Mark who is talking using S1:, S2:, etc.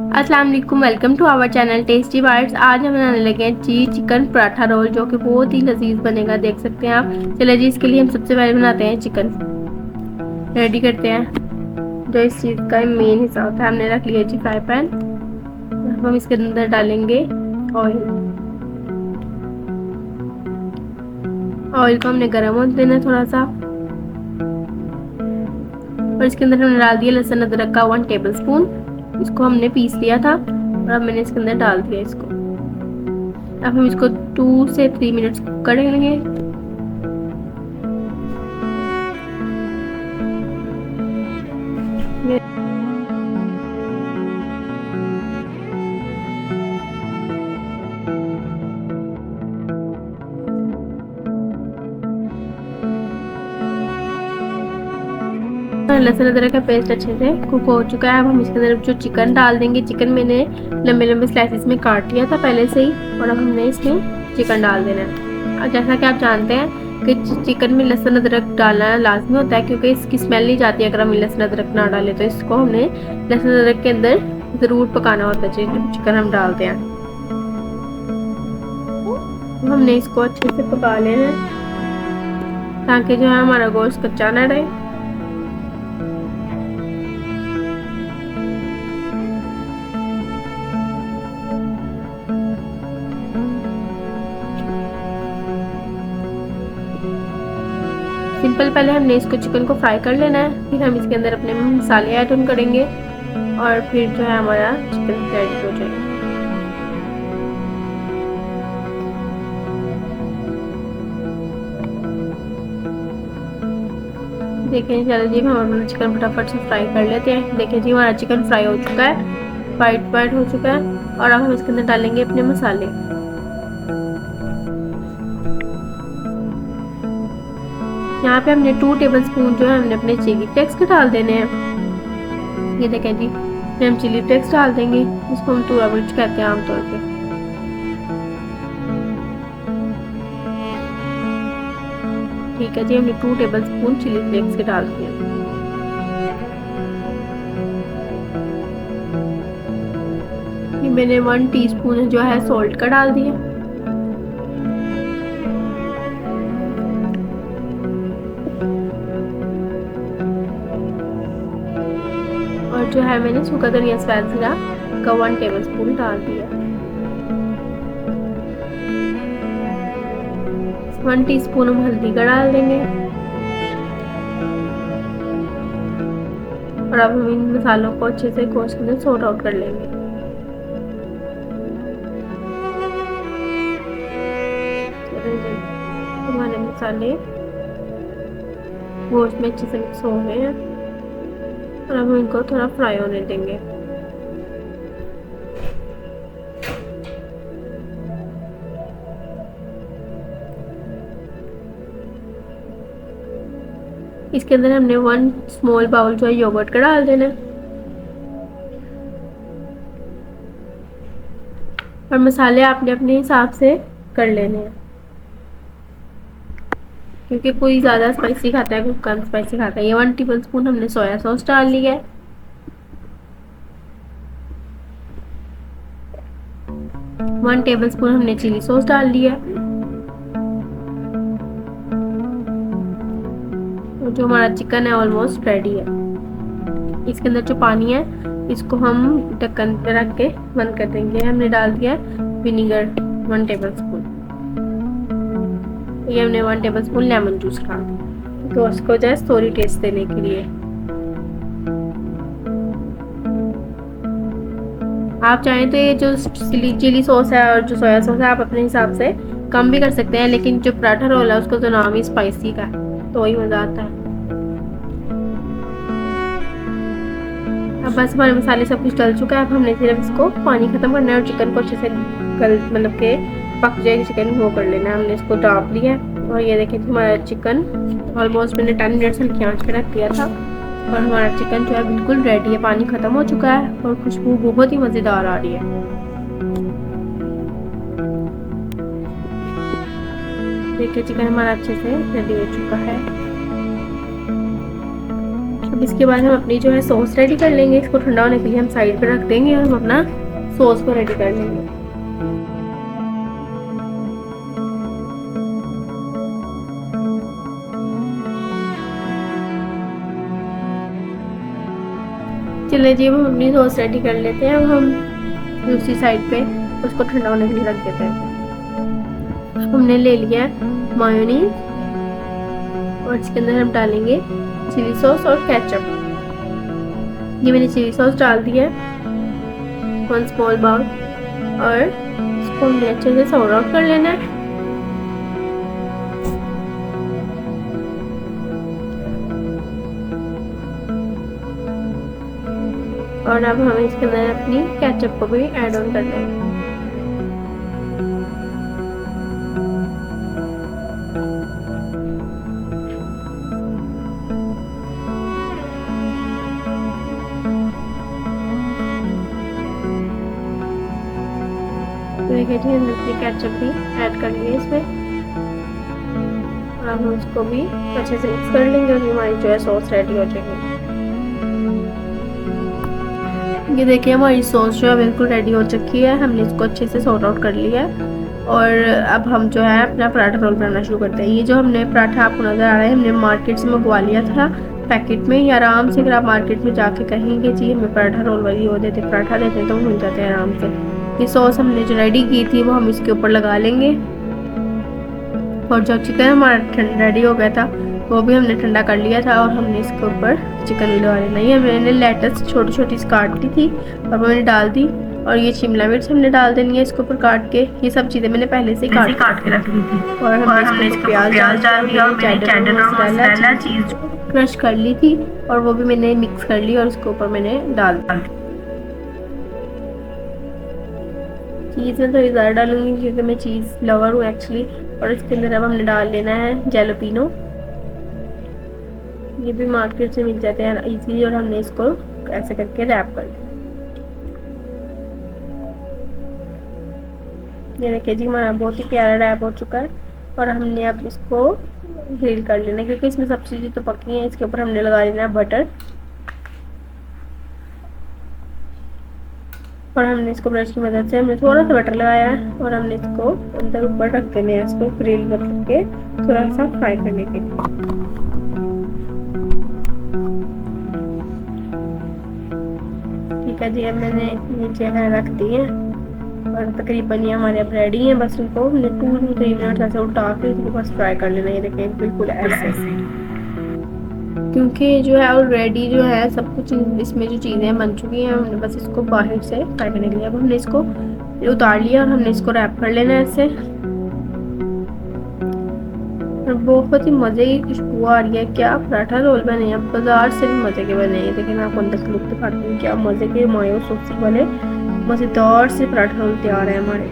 S1: अस्सलाम वालेकुम, welcome to our channel tasty bites. आज हम बनाने लगे हैं चिकन पराठा रोल, जो कि बहुत ही लजीज बनेगा। देख सकते हैं आप। चलिए जी, इसके लिए हम सबसे पहले बनाते हैं चिकन रेडी करते हैं। जो इस चीज़ का मेन हिस्सा होता है, हमने रख लिया जी फ्राई पैन। हम इसके अंदर डालेंगे ऑयल। ऑयल को हमने गर्म होने देना है थोड़ा सा, और इसके अंदर हमने डाल दिया लहसुन अदरक का 1 टेबल स्पून। इसको हमने पीस लिया था और अब मैंने इसके अंदर डाल दिया इसको। अब हम इसको 2 से 3 मिनट्स कुक करेंगे। लहसुन अदरक का पेस्ट अच्छे से कुक हो चुका है। अब हम इसके अंदर जो चिकन डाल देंगे। चिकन मैंने लंबे लंबे स्लाइसेस में काट लिया था पहले से ही, और अब हमने इसमें चिकन डाल देना है। और जैसा कि आप जानते हैं कि चिकन में लहसुन अदरक डालना लाजमी होता है, क्योंकि इसकी स्मेल नहीं जाती है अगर हम लहसुन अदरक ना डालें। तो इसको हमने लहसुन अदरक के अंदर ज़रूर पकाना होता है जब चिकन हम डालते हैं। हमने इसको अच्छे से पका लेना है ताकि जो है हमारा गोश्त कच्चा ना रहे। सिंपल पहले हमने इसको चिकन को फ्राई कर लेना है, फिर हम इसके अंदर अपने मसाले ऐड ऑन करेंगे और फिर जो है हमारा चिकन रेडी हो जाएगा। देखिए, चलो जी, हम अपना चिकन फटाफट से फ्राई कर लेते हैं। देखिए जी, हमारा चिकन फ्राई हो चुका है, वाइट वाइट हो चुका है। और अब हम इसके अंदर डालेंगे अपने मसाले। यहाँ पे हमने 2 टेबल स्पून जो है हमने अपने चिली फ्लेक्स के डाल देने हैं। ये देखें जी, हम चिली फ्लेक्स डाल देंगे, इसको हम टूरा मिर्च कहते हैं आमतौर पे। ठीक है जी, हमने 2 टेबल स्पून चिली फ्लेक्स के डाल दिए। ये मैंने 1 टीस्पून जो है सॉल्ट का डाल दिया। और जो है मैंने सूखा धनिया सफेद जीरा का 1 टेबल स्पून डाल दिया। 1 टीस्पून हम हल्दी का डाल देंगे। और अब हम इन मसालों को अच्छे से गोश्त के अंदर सॉर्ट आउट कर लेंगे। हमारे मसाले गोश्त में अच्छे से मिक्स हो गए हैं, और अब हम इनको थोड़ा फ्राई होने देंगे। इसके अंदर हमने 1 स्मॉल बाउल जो है योगर्ट का डाल देना है। और मसाले आपने अपने हिसाब से कर लेने हैं, क्योंकि कोई ज़्यादा स्पाइसी खाता है, कोई कम स्पाइसी खाता है। ये 1 टेबल स्पून हमने सोया सॉस डाल लिया है। 1 टेबल स्पून हमने चिली सॉस डाल लिया। और जो हमारा चिकन है ऑलमोस्ट रेडी है। इसके अंदर जो पानी है इसको हम ढक्कन पे रख के बंद कर देंगे। हमने डाल दिया विनीगर 1 टेबल स्पून। ये हमने 1 टेबल स्पून लेमन जूस डाल दिया तो उसको जस्ट थोड़ी टेस्ट देने के लिए। आप चाहें तो ये जो चिली सॉस है और जो सोया सॉस है आप अपने हिसाब से कम भी कर सकते हैं, लेकिन जो पराठा रोल है उसको तो नाम ही स्पाइसी का है, तो वही मज़ा आता है। अब बस हमारे मसाले सब कुछ डल चुका है। अब हमने सिर्फ इसको पानी ख़त्म करना है और चिकन को अच्छे से मतलब के पक जाए चिकन वो कर लेना है। हमने इसको डाप लिया है और ये देखिए हमारा चिकन ऑलमोस्ट मैंने 10 मिनट्स हल्की आंच पे रख दिया था, और हमारा चिकन जो है बिल्कुल रेडी है। पानी ख़त्म हो चुका है और खुशबू बहुत ही मज़ेदार आ रही है। देखिए चिकन हमारा अच्छे से रेडी हो चुका है। अब इसके बाद हम अपनी जो है सॉस रेडी कर लेंगे। इसको ठंडा होने के लिए हम साइड पे रख देंगे और हम अपना सॉस को रेडी कर लेंगे। चलिए जी, हम अपनी सॉस रेडी कर लेते हैं। अब हम दूसरी साइड पे उसको ठंडा होने के लिए रख देते हैं। हमने ले लिया है मायोनीज और इसके अंदर हम डालेंगे चिली सॉस और केचप। ये मैंने चिली सॉस डाल दिया है 1 स्मॉल बाउल और इसको हमने अच्छे से सॉर्ट आउट कर लेना है। और अब हम इसके अंदर अपनी केचप को भी ऐड ऑन कर लेंगे। तो देखिए जी, हमने अपनी केचप भी ऐड कर लिया इसमें और हम उसको भी अच्छे से मिक्स कर लेंगे और हमारी जो है सॉस रेडी हो जाएगी। ये देखिए हमारी सॉस जो है बिल्कुल रेडी हो चुकी है। हमने इसको अच्छे से सॉर्ट आउट कर लिया है और अब हम जो है अपना पराठा रोल बनाना शुरू करते हैं। ये जो हमने पराठा आपको नज़र आ रहा है, हमने मार्केट से मंगवा लिया था पैकेट में। या आराम से अगर आप मार्केट में जाके कहेंगे जी हमें पराठा रोल वाली वो देते पराठा देते तो मिल जाते हैं आराम से। ये सॉस हमने जो रेडी की थी वो हम इसके ऊपर लगा लेंगे। और जो चिकन हमारा रेडी हो गया था वो भी हमने ठंडा कर लिया था और हमने इसके ऊपर चिकन लगा लेना। ये मैंने लेटस छोटी छोटी काट ली थी और वो मैंने डाल दी। और ये शिमला मिर्च हमने डाल देनी है इसके ऊपर काट के। ये सब चीज़ें मैंने पहले से काट के रख ली थी। और हमने इसको प्याज डाल दिया और चेडर मसाला चीज़ क्रश कर ली थी और वो भी मैंने मिक्स कर ली और उसके ऊपर मैंने डाल दी। चीज़ में थोड़ी ज़्यादा डालूंगी क्योंकि मैं चीज़ लवर हूँ एक्चुअली। और इसके अंदर अब हमने डाल लेना है जैलोपिनो। ये भी मार्केट से मिल जाते हैं इजीली और हमने इसको ऐसे करके रैप कर लिया। ये देखिए जी, हमारा बहुत ही प्यारा रैप हो चुका है और हमने अब इसको ग्रिल कर लेना क्योंकि इसमें सब चीज़ें तो पकी हैं। इसके ऊपर हमने लगा लेना है बटर और हमने इसको ब्रश की मदद से हमने थोड़ा सा बटर लगाया है और हमने इसको अंदर ऊपर रख देना है इसको ग्रिल करके थोड़ा सा फ्राई करने के लिए। ठीक है जी, अब मैंने नीचे है रख दी है और तकरीबन ये हमारे अब रेडी हैं। बस इनको हमने 2-3 मिनट ऐसे उठा के इसको बस फ्राई कर लेना है। ये देखिए बिल्कुल ऐसे क्योंकि जो है ऑलरेडी जो है सब कुछ इसमें जो चीज़ें बन चुकी हैं। हमने बस इसको बाहर से फ्राई करने के लिए अब हमने इसको उतार लिया और हमने इसको रैप कर लेना है ऐसे। और बहुत ही मज़े की खुशबू आ रही है। क्या पराठा रोल बने हैं, बाजार से भी मज़े के बने हैं। देखिए मैं आपको अंदर लुक दिखाती हूँ। क्या मज़े के मायो सॉस वाले मज़ेदार से पराठा रोल तैयार है हमारे।